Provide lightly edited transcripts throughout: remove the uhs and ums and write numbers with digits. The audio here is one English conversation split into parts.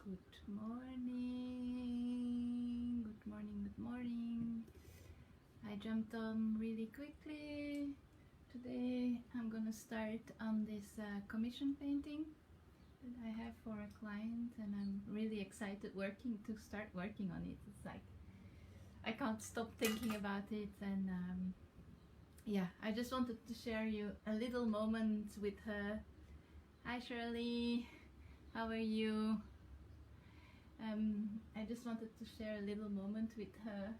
Good morning, good morning, good morning. I jumped on really quickly. Today I'm gonna start on this commission painting that I have for a client, and I'm really excited to start working on it. It's like I can't stop thinking about it, and yeah, I just wanted to share you a little moment with her. Hi Shirley, how are you? I just wanted to share a little moment with her.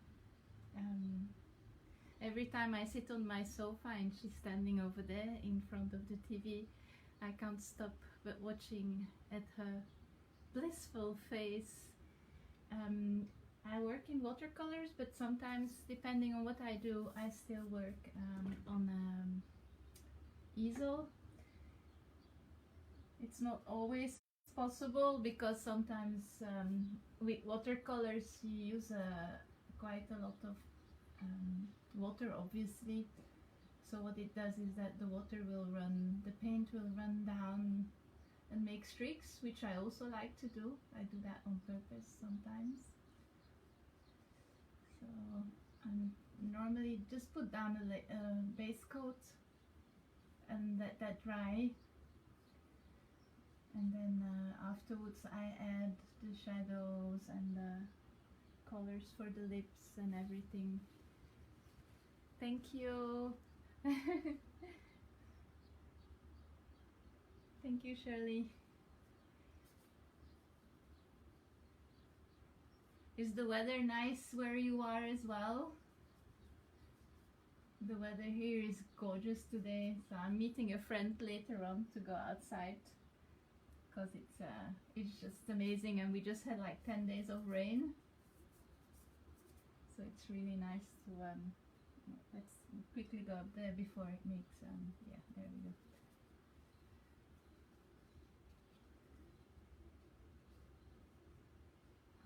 Every time I sit on my sofa and she's standing over there in front of the TV, I can't stop but watching at her blissful face. I work in watercolors, but sometimes, depending on what I do, I still work on easel. It's not always possible because sometimes with watercolors you use quite a lot of water, obviously. So what it does is that the paint will run down and make streaks, which I also like to do. I do that on purpose sometimes. So normally just put down a base coat and let that dry. And then afterwards I add the shadows and the colors for the lips and everything. Thank you. Thank you, Shirley. Is the weather nice where you are as well? The weather here is gorgeous today, so I'm meeting a friend later on to go outside. Because it's just amazing, and we just had like 10 days of rain, so it's really nice to let's quickly go up there before it makes yeah, there we go.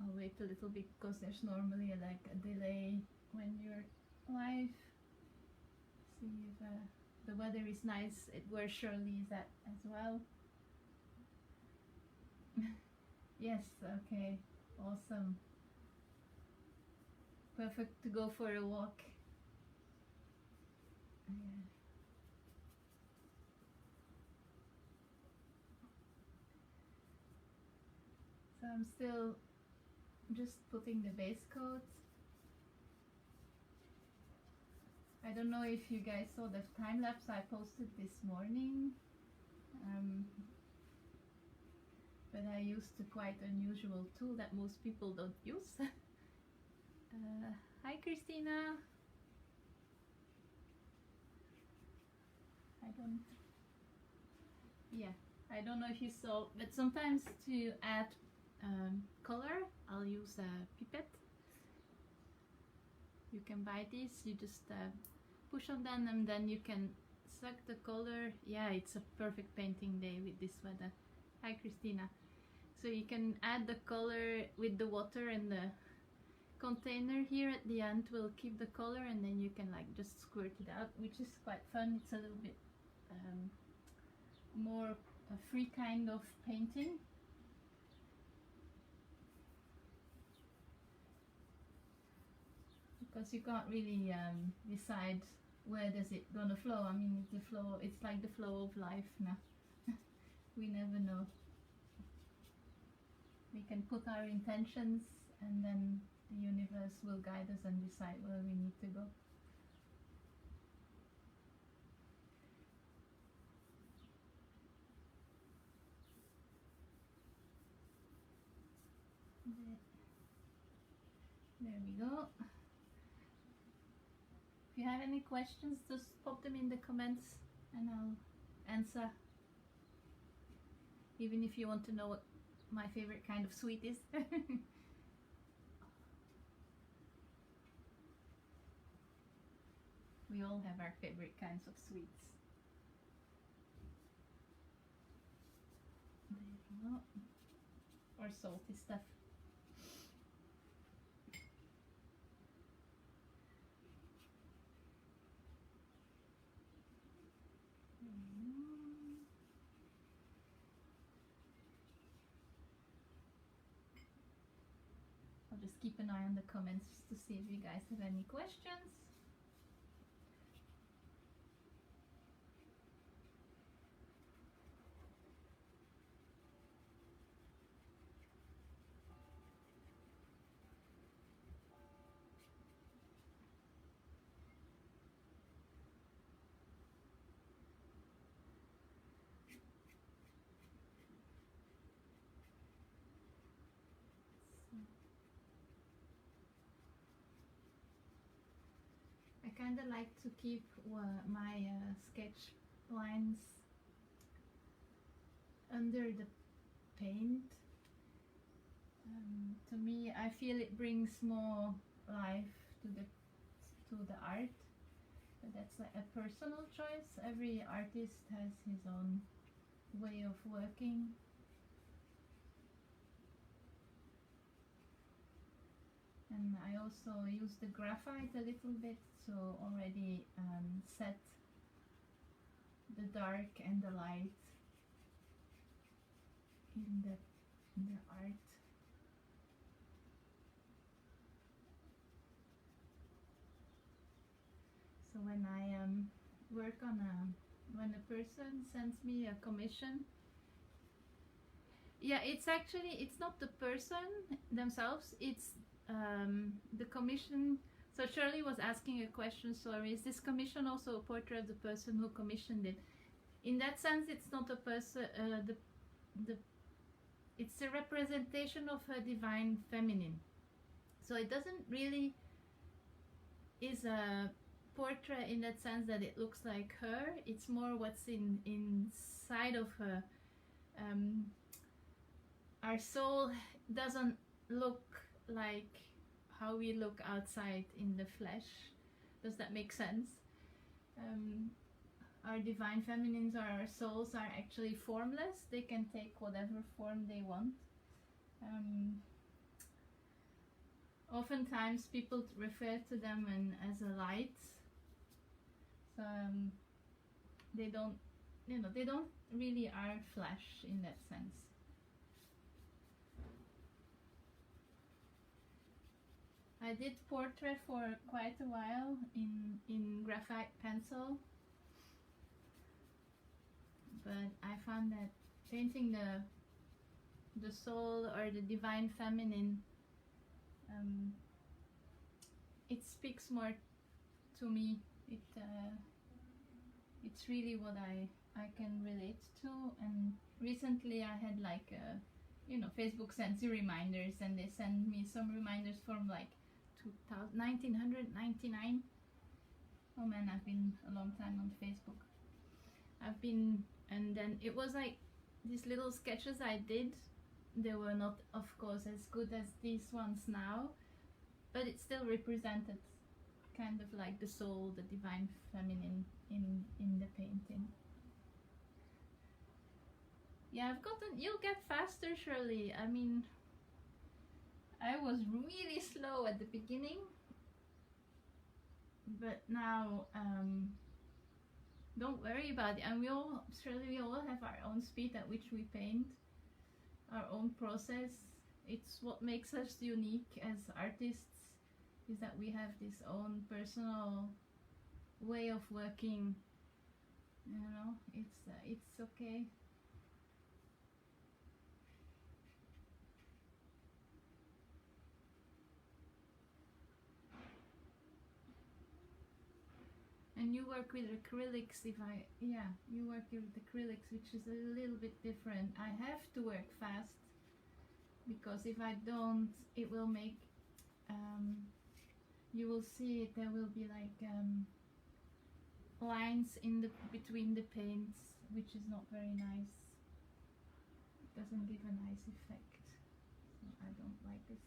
I'll wait a little bit because there's normally like a delay when you're live. See if the weather is nice where Shirley is at as well. Yes, okay, awesome. Perfect to go for a walk. Yeah. So I'm still just putting the base coat. I don't know if you guys saw the time lapse I posted this morning. But I used a quite unusual tool that most people don't use. Hi Christina. I don't know if you saw, but sometimes to add color, I'll use a pipette. You can buy this, you just push on them and then you can suck the color. Yeah, it's a perfect painting day with this weather. Hi Christina. So you can add the color with the water, and the container here at the end will keep the color, and then you can like just squirt it out, which is quite fun. It's a little bit more a free kind of painting. Because you can't really decide where does it gonna flow. I mean, it's like the flow of life now. We never know. We can put our intentions, and then the universe will guide us and decide where we need to go. There we go. If you have any questions, just pop them in the comments and I'll answer. Even if you want to know what my favorite kind of sweet is. We all have our favorite kinds of sweets. There you go. Or salty stuff. keep an eye on the comments to see if you guys have any questions. I kind of like to keep my sketch lines under the paint. To me, I feel it brings more life to the art, but that's like a personal choice. Every artist has his own way of working. And I also use the graphite a little bit to already set the dark and the light in the art. So when I work on when a person sends me a commission, yeah, it's not the person themselves, it's the commission. So Shirley was asking a question, sorry, is this commission also a portrait of the person who commissioned it? In that sense, it's not a person, it's a representation of her divine feminine. So it doesn't really is a portrait in that sense that it looks like her. It's more what's inside of her. Our soul doesn't look like how we look outside in the flesh. Does that make sense? Our divine feminines or our souls are actually formless. They can take whatever form they want. Oftentimes people refer to them as a light. So they don't really are flesh in that sense. I did portrait for quite a while in graphite pencil, but I found that painting the soul or the divine feminine, it speaks more to me. It's really what I can relate to. And recently I had like Facebook sends you reminders, and they send me some reminders from like 1999. Oh man, I've been a long time on Facebook. And then it was like these little sketches I did. They were not, of course, as good as these ones now, but it still represented kind of like the soul, the divine feminine in the painting. Yeah, you'll get faster, Shirley. I mean, I was really slow at the beginning, but now don't worry about it. And we all have our own speed at which we paint, our own process. It's what makes us unique as artists, is that we have this own personal way of working. It's okay. And you work with acrylics. You work with acrylics, which is a little bit different. I have to work fast, because if I don't, it will make, you will see it, there will be like lines between the paints, which is not very nice. It doesn't give a nice effect. So I don't like this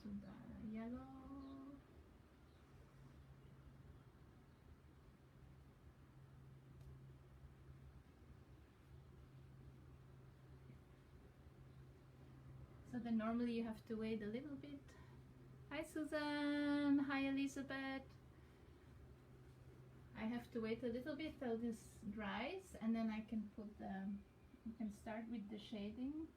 to the yellow. So then normally you have to wait a little bit. Hi Susan, hi Elizabeth. I have to wait a little bit till this dries, and then I can start with the shading.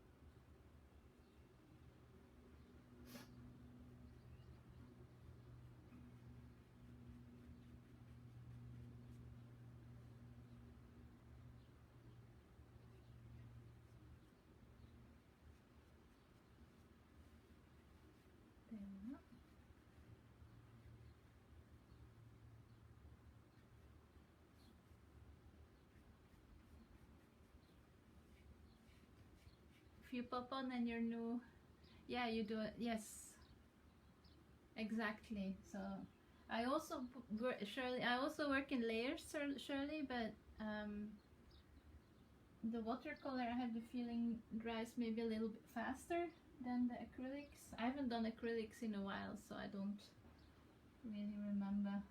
if you pop on and you're new, yeah, you do it. Yes, exactly. So I also Shirley, I also work in layers, Shirley, but the watercolor, I have the feeling, dries maybe a little bit faster than the acrylics. I haven't done acrylics in a while, so I don't really remember.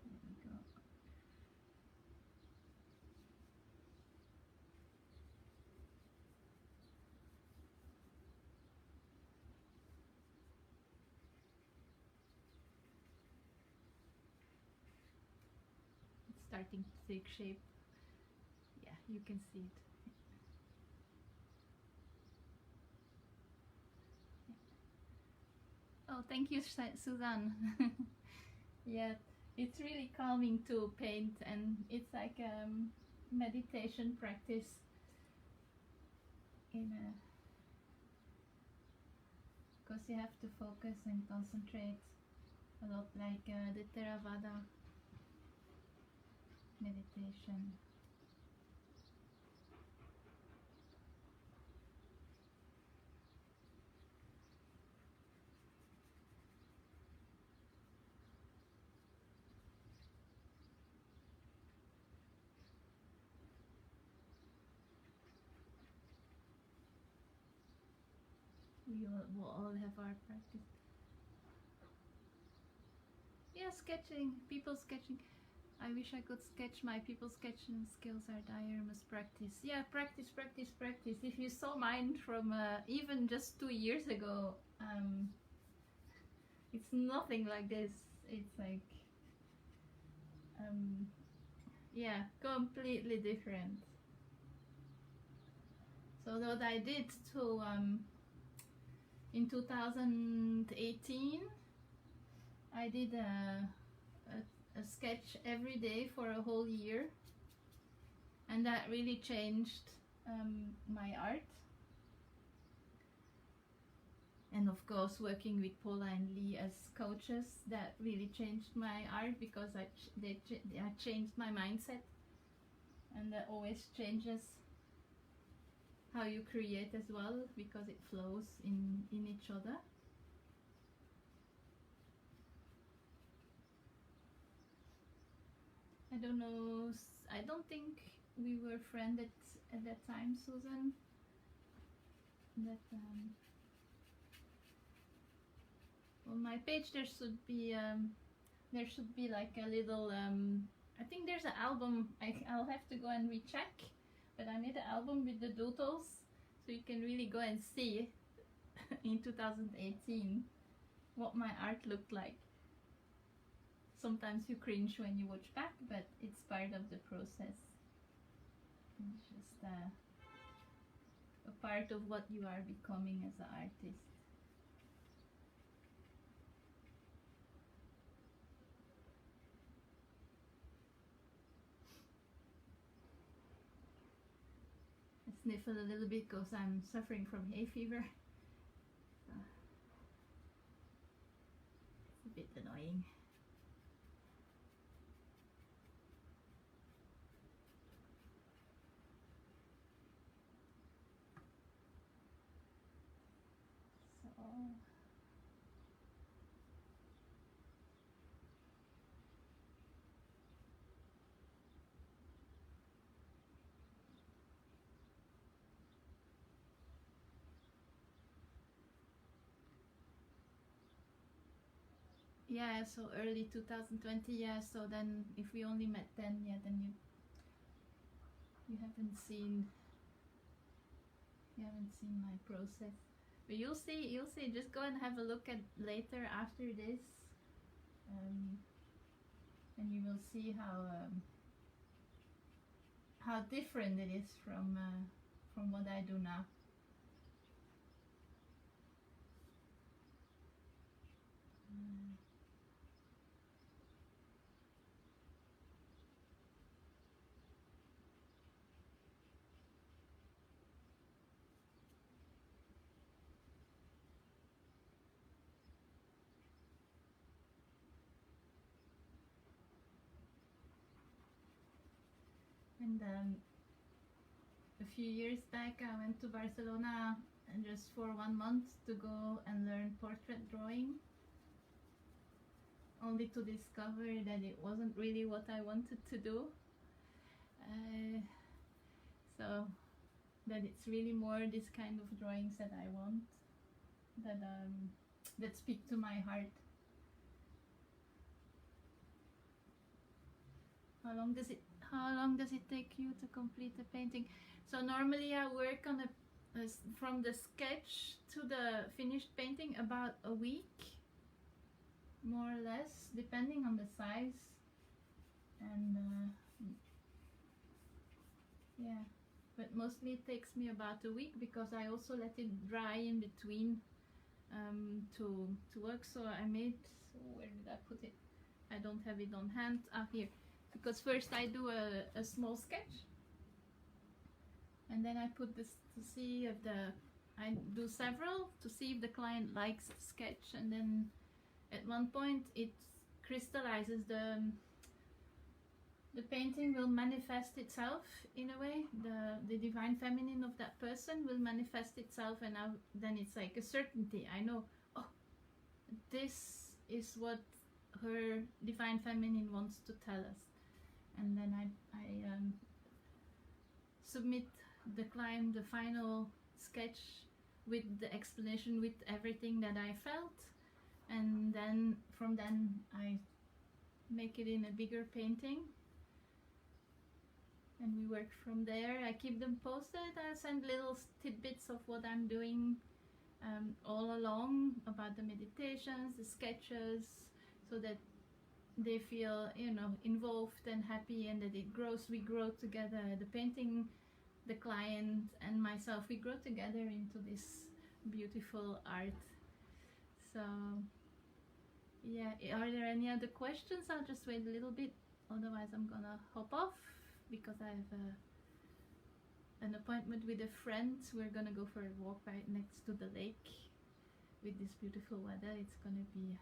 There we go. It's starting to take shape. Yeah, you can see it. Oh, thank you, Suzanne. Yeah, it's really calming to paint, and it's like meditation practice in a, because you have to focus and concentrate a lot, like the Theravada meditation. We will all have our practice. Yeah, sketching, people sketching. I wish I could sketch. My people sketching skills are dire. Must practice. Yeah, practice, practice, practice. If you saw mine from even just 2 years ago, it's nothing like this. It's like, yeah, completely different. So what I did to in 2018, I did a sketch every day for a whole year, and that really changed my art. And of course, working with Paula and Lee as coaches, that really changed my art, because I changed my mindset, and that always changes how you create as well, because it flows in each other. I don't know, I don't think we were friends at that time, Susan. That on my page there should be like a little I think there's an album. I'll have to go and recheck, but I made an album with the doodles, so you can really go and see in 2018 what my art looked like. Sometimes you cringe when you watch back, but it's part of the process. It's just a part of what you are becoming as an artist. I sniffle a little bit because I'm suffering from hay fever. So it's a bit annoying. Yeah, so early 2020, yeah, so then if we only met then, yeah, then you haven't seen my process. But you'll see, just go and have a look at later after this, and you will see how different it is from what I do now. And a few years back I went to Barcelona and just for 1 month to go and learn portrait drawing, only to discover that it wasn't really what I wanted to do. So that it's really more this kind of drawings that I want, that speak to my heart. How long does it take you to complete a painting? So normally I work on from the sketch to the finished painting about a week, more or less, depending on the size. And yeah, but mostly it takes me about a week because I also let it dry in between to work. So I made, so where did I put it? I don't have it on hand. Here. Because first I do a small sketch, and then I put this to see if I do several to see if the client likes the sketch, and then at one point it crystallizes. The painting will manifest itself in a way. The divine feminine of that person will manifest itself, and then it's like a certainty. I know, oh, this is what her divine feminine wants to tell us. And then I submit the client the final sketch with the explanation, with everything that I felt, and then from then I make it in a bigger painting, and we work from there. I keep them posted. I send little tidbits of what I'm doing all along, about the meditations, the sketches, so that they feel, you know, involved and happy, and that it grows. We grow together. The painting, the client and myself, we grow together into this beautiful art. So yeah, are there any other questions? I'll just wait a little bit, otherwise I'm gonna hop off because I have an appointment with a friend. We're gonna go for a walk right next to the lake with this beautiful weather. It's gonna be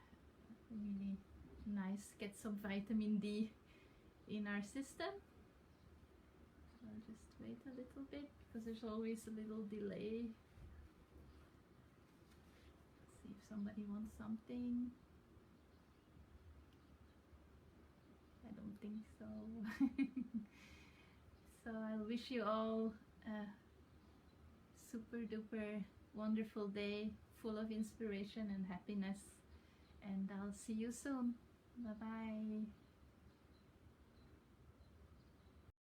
really nice, get some vitamin D in our system. So I'll just wait a little bit because there's always a little delay. Let's see if somebody wants something. I don't think so. So I wish you all a super duper wonderful day, full of inspiration and happiness, and I'll see you soon. Bye bye.